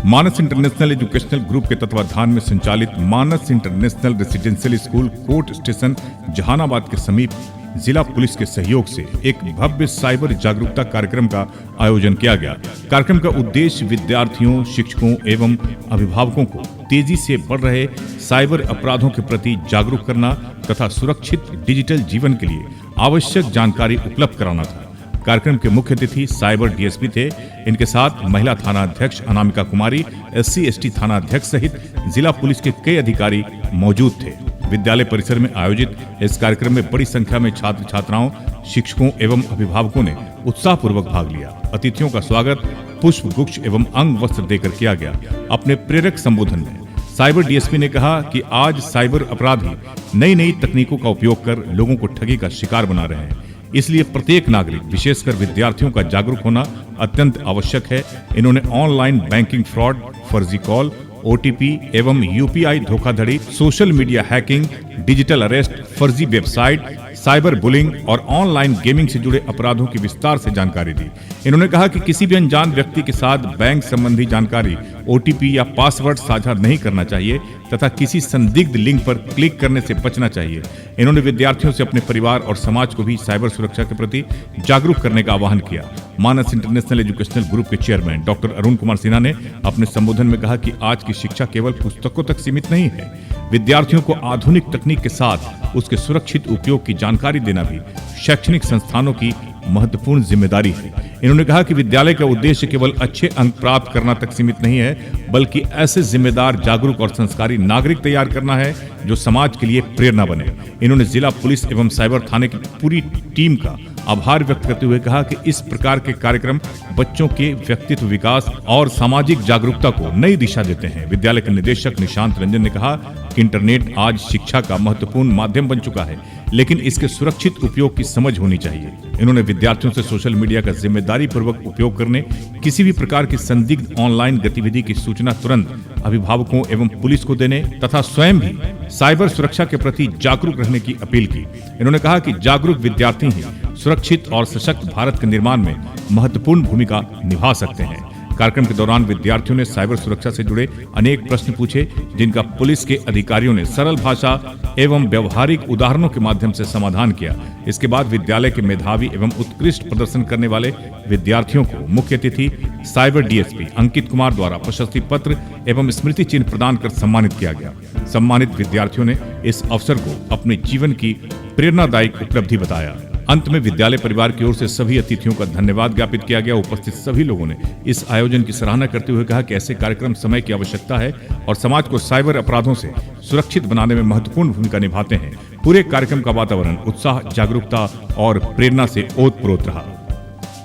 मानस international educational group के तत्वाधान में संचालित Manas international residential school court station Jehanabad के समीप जिला पुलिस के सहयोग से एक भव्य साइबर जागरूकता कार्यक्रम का आयोजन किया गया। कार्यक्रम का उद्देश्य विद्यार्थियों, शिक्षकों एवं अभिभावकों को तेजी से बढ़ रहे साइबर अपराधों के प्रति जागरूक करना तथा सुरक्षित डिजिटल जीवन के लिए आवश्यक जानकारी उपलब्ध कराना था। कार्यक्रम के मुख्य अतिथि साइबर डीएसपी थे। इनके साथ महिला थाना अध्यक्ष अनामिका कुमारी, SC/ST थाना अध्यक्ष सहित जिला पुलिस के कई अधिकारी मौजूद थे। विद्यालय परिसर में आयोजित इस कार्यक्रम में बड़ी संख्या में छात्र छात्राओं, शिक्षकों एवं अभिभावकों ने उत्साहपूर्वक भाग लिया। अतिथियों का स्वागत पुष्प गुच्छ एवं अंग वस्त्र देकर किया गया। अपने प्रेरक संबोधन में साइबर डीएसपी ने कहा कि आज साइबर अपराधी नई नई तकनीकों का उपयोग कर लोगों को ठगी का शिकार बना रहे हैं। इसलिए प्रत्येक नागरिक, विशेषकर विद्यार्थियों का जागरूक होना अत्यंत आवश्यक है। इन्होंने ऑनलाइन बैंकिंग फ्रॉड, फर्जी कॉल, OTP एवं UPI धोखाधड़ी, social media hacking, digital arrest, फर्जी वेबसाइट, साइबर बुलिंग और ऑनलाइन गेमिंग से जुड़े अपराधों की विस्तार से जानकारी दी। इन्होंने कहा कि किसी भी अनजान व्यक्ति के साथ बैंक संबंधी जानकारी, OTP या पासवर्ड साझा नहीं करना चाहिए तथा किसी संदिग्ध लिंक पर क्लिक करने से बचना चाहिए। इन्होंने विद्यार्थियों से अपने परिवार और समाज को भी साइबर सुरक्षा के प्रति जागरूक करने का आह्वान किया। मानस इंटरनेशनल एजुकेशनल ग्रुप के चेयरमैन डॉक्टर अरुण कुमार सिन्हा ने अपने संबोधन में कहा कि आज की शिक्षा केवल पुस्तकों तक सीमित नहीं है। विद्यार्थियों को आधुनिक तकनीक के साथ उसके सुरक्षित उपयोग की जानकारी देना भी शैक्षणिक संस्थानों की महत्वपूर्ण जिम्मेदारी है। इन्होंने कहा कि विद्यालय का उद्देश्य केवल अच्छे अंक प्राप्त करना तक सीमित नहीं है, बल्कि ऐसे जिम्मेदार, जागरूक और संस्कारी नागरिक तैयार करना है जो समाज के लिए प्रेरणा बने। इन्होंने जिला पुलिस एवं साइबर थाने की पूरी टीम का आभार व्यक्त करते हुए कहा कि इस प्रकार के कार्यक्रम बच्चों के व्यक्तित्व विकास और सामाजिक जागरूकता को नई दिशा देते हैं। विद्यालय के निदेशक निशांत रंजन ने कहा कि इंटरनेट आज शिक्षा का महत्वपूर्ण माध्यम बन चुका है, लेकिन इसके सुरक्षित उपयोग की समझ होनी चाहिए। इन्होंने विद्यार्थियों से सोशल मीडिया का जिम्मेदारी पूर्वक उपयोग करने, किसी भी प्रकार की संदिग्ध ऑनलाइन गतिविधि की सूचना तुरंत अभिभावकों एवं पुलिस को देने तथा स्वयं भी साइबर सुरक्षा के प्रति जागरूक रहने की अपील की। इन्होंने कहा कि जागरूक विद्यार्थी ही सुरक्षित और सशक्त भारत के निर्माण में महत्वपूर्ण भूमिका निभा सकते हैं। कार्यक्रम के दौरान विद्यार्थियों ने साइबर सुरक्षा से जुड़े अनेक प्रश्न पूछे, जिनका पुलिस के अधिकारियों ने सरल भाषा एवं व्यवहारिक उदाहरणों के माध्यम से समाधान किया। इसके बाद विद्यालय के मेधावी एवं उत्कृष्ट प्रदर्शन करने वाले विद्यार्थियों को मुख्य अतिथि साइबर डीएसपी अंकित कुमार द्वारा प्रशस्ति पत्र एवं स्मृति चिन्ह प्रदान कर सम्मानित किया गया। सम्मानित विद्यार्थियों ने इस अवसर को अपने जीवन की प्रेरणादायक उपलब्धि बताया। अंत में विद्यालय परिवार की ओर से सभी अतिथियों का धन्यवाद ज्ञापित किया गया। उपस्थित सभी लोगों ने इस आयोजन की सराहना करते हुए कहा कि ऐसे कार्यक्रम समय की आवश्यकता है और समाज को साइबर अपराधों से सुरक्षित बनाने में महत्वपूर्ण भूमिका निभाते हैं। पूरे कार्यक्रम का वातावरण उत्साह, जागरूकता और प्रेरणा से ओतप्रोत रहा।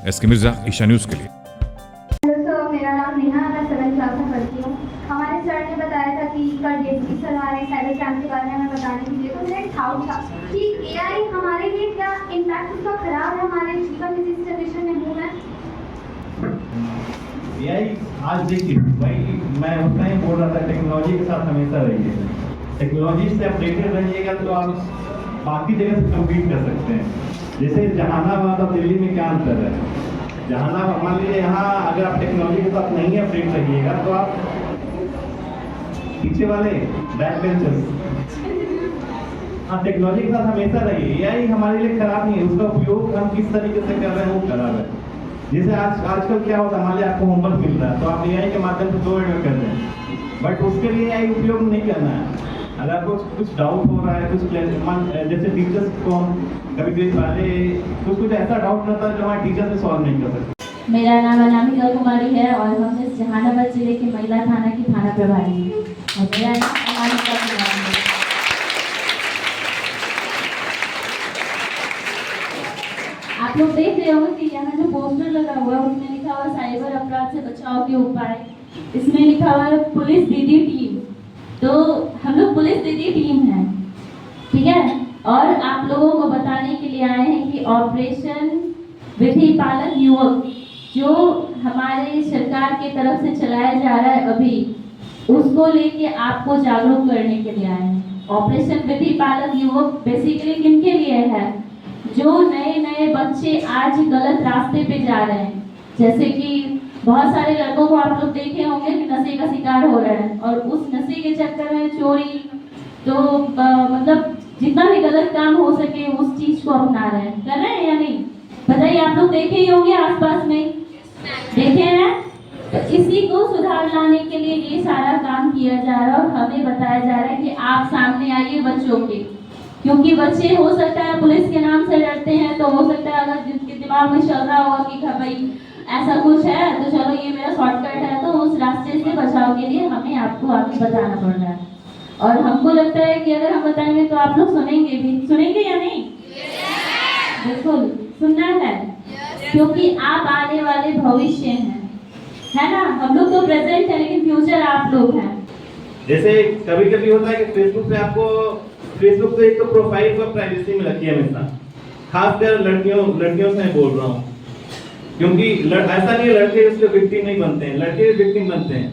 SK मिर्जा, ईशा न्यूज के लिए। मेरा नाम नेहा, मैं 7th क्लास में पढ़ती हूँ। हमारे सर ने बताया था कि कल डीएसपी सर आ रहे हैं साइबर क्राइम के बारे में बताने के लिए। तो मेरा एक डाउट था कि AI हमारे लिए क्या इम्पैक्ट उसका खराब है हमारे जीवन में जिस जनरेशन में हूँ मैं? AI आज देखिए भाई, मैं उतना ही बोल रहा था, टेक्नोलॉजी के साथ हमेशा रहिए। टेक्नोलॉजी से अपडेटेड रहिएगा तो आप बाकी जगह से कम्पीट कर सकते हैं। जैसे जहानाबाद और दिल्ली में क्या अंतर है? जहानाबाद मान लीजिए, यहाँ अगर आप टेक्नोलॉजी के साथ नहीं अपडेट रहिएगा तो आप पीछे वाले बैक बेंचर्स। हाँ, टेक्नोलॉजी के साथ हमेशा रहिए। AI हमारे लिए खराब नहीं है, उसका उपयोग हम किस तरीके से कर रहे हैं वो खराब है। जैसे आजकल क्या होता है, मान लीजिए आपको होमवर्क मिल रहा है तो आप AI के माध्यम से 2 मिनट कर दें, बट उसके लिए AI उपयोग नहीं करना है। अगर आपको कुछ डाउट हो रहा है, कुछ जैसे टीचर्स को हम कभी पहले कुछ ऐसा डाउट रहता है जो हमारे टीचर से सॉल्व नहीं कर सकते। मेरा नाम अनामिका कुमारी है और हम इस जहानाबाद जिले की महिला थाना की थाना प्रभारी हैं और मेरा नाम अनामिका कुमारी है। आप लोग देख रहे होंगे कि यहाँ जो पोस्टर लगा हुआ है उसमें लिखा हुआ साइबर अपराध से बचाव के उपाय। इसमें लिखा हुआ है पुलिस दीदी टीम। तो हम लोग पुलिस दीदी टीम है, ठीक है। और आप लोगों को बताने के लिए आए हैं कि ऑपरेशन विधि पालक युवक जो हमारे सरकार की तरफ से चलाया जा रहा है अभी, उसको लेके आपको जागरूक करने के लिए आए हैं। ऑपरेशन विधि पालक युवक बेसिकली किनके लिए है? जो नए नए बच्चे आज गलत रास्ते पे जा रहे हैं। जैसे कि बहुत सारे लड़कों को आप लोग देखे होंगे कि नशे हो रहा है, और उस नशे के चक्कर में चोरी तो मतलब जितना भी गलत काम हो सके उस चीज को अपना रहे हैं। कर रहे हैं या नहीं बताइए? आप लोग देखे ही होंगे आसपास में, देखे हैं। तो इसी को सुधार लाने के लिए ये सारा काम किया जा रहा है, और हमें बताया जा रहा है कि आप सामने आइए बच्चों के, क्योंकि बच्चे हो सकता है पुलिस के नाम से डरते हैं, तो हो सकता है अगर जिसके दिमाग में चल रहा होगा कि भाई ऐसा कुछ है तो चलो ये मेरा शॉर्टकट है, तो उस रास्ते से बचाव के लिए हमें आपको आगे बताना पड़ रहा है। और हमको लगता है कि अगर हम बताएंगे तो आप लोग सुनेंगे भी, सुनेंगे या नहीं? बिल्कुल सुनना है, क्योंकि आप आने वाले भविष्य हैं, है ना? हम लोग तो प्रेजेंट है लेकिन फ्यूचर आप लोग हैं। जैसे कभी कभी होता है कि फेसबुक पे एक तो प्रोफाइल को प्राइवेसी में रखिए हमेशा, खासकर लड़कियों से मैं बोल रहा हूँ, क्योंकि ऐसा नहीं है लड़के इसके विक्टिम नहीं बनते हैं, लड़के भी विक्टिम बनते हैं,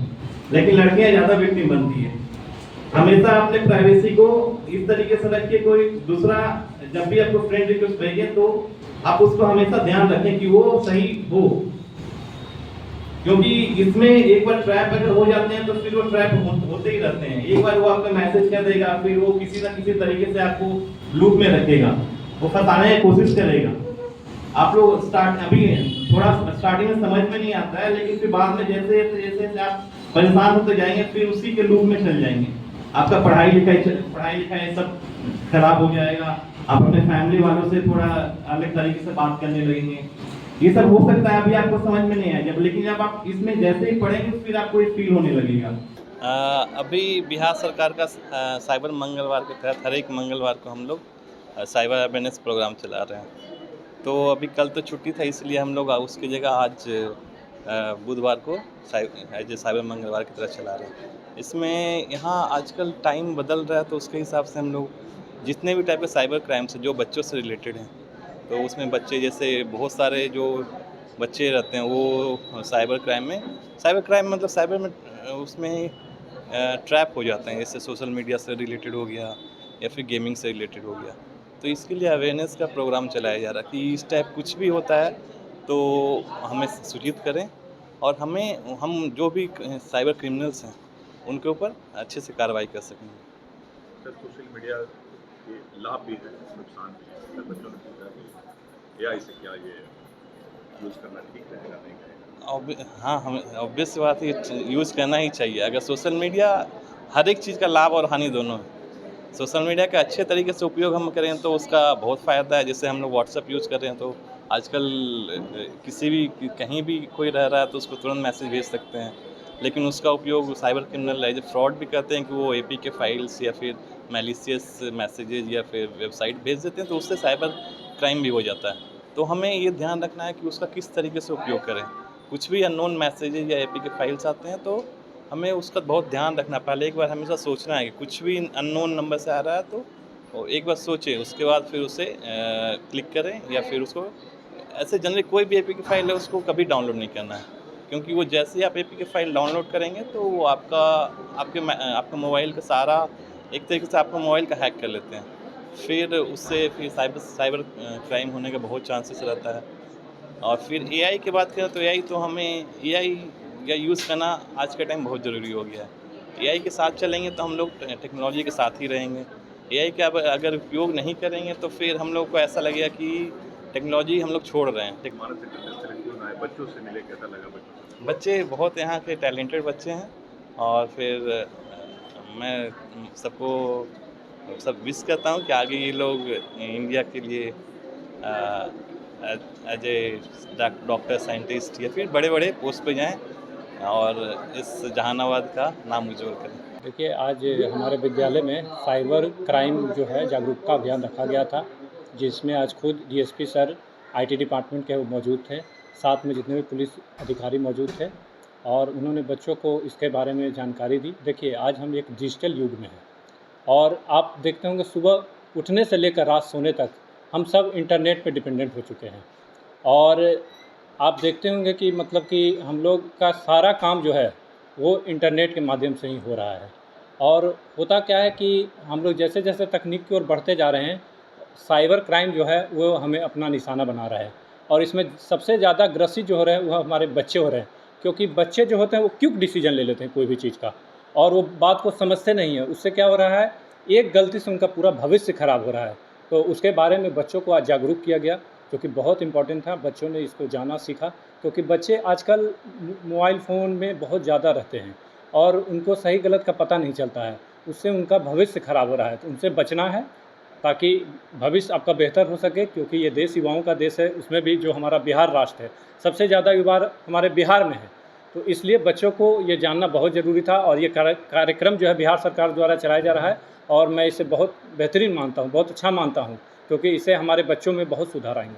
लेकिन लड़कियां ज्यादा विक्टिम बनती है। हमेशा अपने प्राइवेसी को इस तरीके से रखिए, कोई दूसरा जब भी आपको फ्रेंड रिक्वेस्ट भेजे तो आप उसको हमेशा ध्यान रखें कि वो सही हो, क्योंकि इसमें एक बार ट्रैप अगर हो जाते हैं तो फिर वो ट्रैप होते ही रहते हैं। एक बार वो आपको मैसेज कर देगा, फिर वो किसी ना किसी तरीके से आपको लूप में रखेगा, वो फंसाने की कोशिश करेगा। आप लोग अभी थोड़ा स्टार्टिंग में समझ में नहीं आता है, लेकिन फिर बाद में जैसे जैसे आप परेशान होते जाएंगे फिर उसी के लूप में चल जाएंगे। आपका पढ़ाई लिखाई सब खराब हो जाएगा, आप अपने फैमिली वालों से थोड़ा अलग तरीके से बात करने लगेंगे। ये सब हो सकता है, अभी आपको समझ में नहीं आएगा, लेकिन जब आप इसमें जैसे ही पढ़ेंगे फिर आपको ये फील होने लगेगा। अभी बिहार सरकार का साइबर मंगलवार के तहत हर एक मंगलवार को हम लोग साइबर अवेयरनेस प्रोग्राम चला रहे हैं। तो अभी कल तो छुट्टी था, इसलिए हम लोग उसकी जगह आज बुधवार को एज ए साइबर मंगलवार की तरह चला रहे हैं। इसमें यहाँ आजकल टाइम बदल रहा है, तो उसके हिसाब से हम लोग जितने भी टाइप के साइबर क्राइम से जो बच्चों से रिलेटेड हैं, तो उसमें बच्चे जैसे बहुत सारे जो बच्चे रहते हैं वो साइबर क्राइम मतलब साइबर में उसमें ट्रैप हो जाते हैं, जैसे सोशल मीडिया से रिलेटेड हो गया या फिर गेमिंग से रिलेटेड हो गया। तो इसके लिए अवेयरनेस का प्रोग्राम चलाया जा रहा है कि इस टाइप कुछ भी होता है तो हमें सूचित करें, और हम जो भी साइबर क्रिमिनल्स हैं उनके ऊपर अच्छे से कार्रवाई कर सकेंगे। सर, सोशल मीडिया के लाभ भी हैं, नुकसान भी हैं। बच्चों ने पूछा कि एआई से क्या ये यूज़ करना ठीक रहेगा नहीं रहेगा? हाँ, हमें ऑब्वियस बात है यूज़ करना ही चाहिए। अगर सोशल मीडिया हर एक चीज़ का लाभ और हानि दोनों है। सोशल मीडिया का अच्छे तरीके से उपयोग हम करें तो उसका बहुत फ़ायदा है। जैसे हम लोग व्हाट्सएप यूज़ कर रहे हैं, तो आजकल किसी भी कहीं भी कोई रह रहा है तो उसको तुरंत मैसेज भेज सकते हैं। लेकिन उसका उपयोग साइबर क्रिमिनल जो फ्रॉड भी करते हैं कि वो एपीके फाइल्स या फिर मैलिशियस मैसेजेज या फिर वेबसाइट भेज देते हैं, तो उससे साइबर क्राइम भी हो जाता है। तो हमें ये ध्यान रखना है कि उसका किस तरीके से उपयोग करें। कुछ भी अननोन मैसेजेज या एपीके फाइल्स आते हैं तो हमें उसका बहुत ध्यान रखना। पहले एक बार हमेशा सोचना है कि कुछ भी अननोन नंबर से आ रहा है तो एक बार सोचें, उसके बाद फिर उसे क्लिक करें, या फिर उसको ऐसे जनरली कोई भी एपीके फाइल है उसको कभी डाउनलोड नहीं करना है, क्योंकि वो जैसे ही आप एपीके फाइल डाउनलोड करेंगे तो वो आपका मोबाइल का सारा एक तरीके से आपका मोबाइल का हैक कर लेते हैं। फिर उससे साइबर क्राइम होने का बहुत चांसेस रहता है। और फिर एआई की बात करें तो एआई तो हमें एआई का यूज़ करना आज के टाइम बहुत ज़रूरी हो गया है। एआई के साथ चलेंगे तो हम लोग टेक्नोलॉजी के साथ ही रहेंगे। एआई का अगर उपयोग नहीं करेंगे तो फिर हम लोग को ऐसा लगेगा कि टेक्नोलॉजी हम लोग छोड़ रहे हैं। मानस इंटरनेशनल स्कूल आए, बच्चों से मिले, कैसा लगा बच्चों से? बच्चे बहुत यहाँ के टैलेंटेड बच्चे हैं, और फिर मैं सबको विश करता हूँ कि आगे ये लोग इंडिया के लिए एज ए डॉक्टर, साइंटिस्ट या फिर बड़े बड़े पोस्ट पे जाएं और इस जहानाबाद का नाम उज्ज्वल करें। देखिए, आज हमारे विद्यालय में साइबर क्राइम जो है जागरूकता अभियान रखा गया था, जिसमें आज खुद डीएसपी सर आईटी डिपार्टमेंट के मौजूद थे, साथ में जितने भी पुलिस अधिकारी मौजूद थे, और उन्होंने बच्चों को इसके बारे में जानकारी दी। देखिए, आज हम एक डिजिटल युग में हैं, और आप देखते होंगे सुबह उठने से लेकर रात सोने तक हम सब इंटरनेट पे डिपेंडेंट हो चुके हैं। और आप देखते होंगे कि मतलब कि हम लोग का सारा काम जो है वो इंटरनेट के माध्यम से ही हो रहा है। और होता क्या है कि हम लोग जैसे जैसे तकनीक की ओर बढ़ते जा रहे हैं, साइबर क्राइम जो है वो हमें अपना निशाना बना रहा है। और इसमें सबसे ज़्यादा ग्रसित जो हो रहे हैं वो हमारे बच्चे हो रहे हैं, क्योंकि बच्चे जो होते हैं वो क्विक डिसीजन ले लेते हैं कोई भी चीज़ का। और वो बात को समझते नहीं है। उससे क्या हो रहा है, एक गलती से उनका पूरा भविष्य खराब हो रहा है। तो उसके बारे में बच्चों को आज जागरूक किया गया, जो कि बहुत इम्पोर्टेंट था। बच्चों ने इसको जाना सीखा, क्योंकि बच्चे आजकल मोबाइल फ़ोन में बहुत ज़्यादा रहते हैं और उनको सही गलत का पता नहीं चलता है। उससे उनका भविष्य खराब हो रहा है। तो उनसे बचना है ताकि भविष्य आपका बेहतर हो सके, क्योंकि ये देश युवाओं का देश है। उसमें भी जो हमारा बिहार राष्ट्र है, सबसे ज़्यादा युवा हमारे बिहार में है। तो इसलिए बच्चों को ये जानना बहुत ज़रूरी था और ये कार्यक्रम जो है बिहार सरकार द्वारा चलाया जा रहा है और मैं इसे बहुत बेहतरीन मानता हूँ, बहुत अच्छा मानता हूँ, क्योंकि इससे हमारे बच्चों में बहुत सुधार आएंगे।